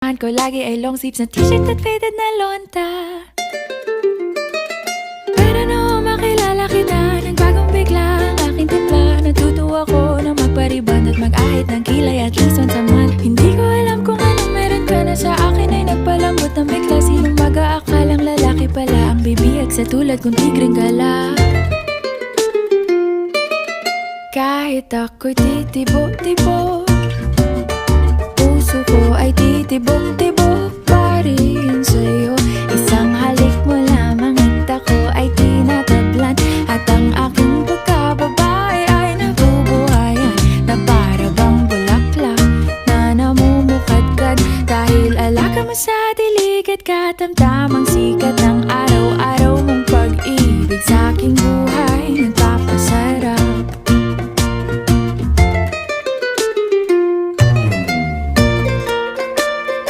Ko lagi ay long sleeves na t-shirt at faded na lonta. Pero noong makilala kita, nagbagong bigla ang aking timpla. Natutuwa ko na magpariban at mag-ahit ng kilay at least once a month. Hindi ko alam kung anong meron ka na sa akin ay nagpalambot ng bigla. Sinong mag-aakalang lalaki pala ang bibiyag sa tulad kong tigreng gala. Kahit ako'y titibo-tibo, puso ko ay titibok-tibok pa rin sa'yo. Isang halik mo lamang at ako ay tinatablan, at ang aking pagkababae ay nabubuhayan na para bang bulaklak na namumukadkad. Dahil alaga mo sa dilig at katamtamang sikat ng araw-araw mong pag-ibig sa aking buhay.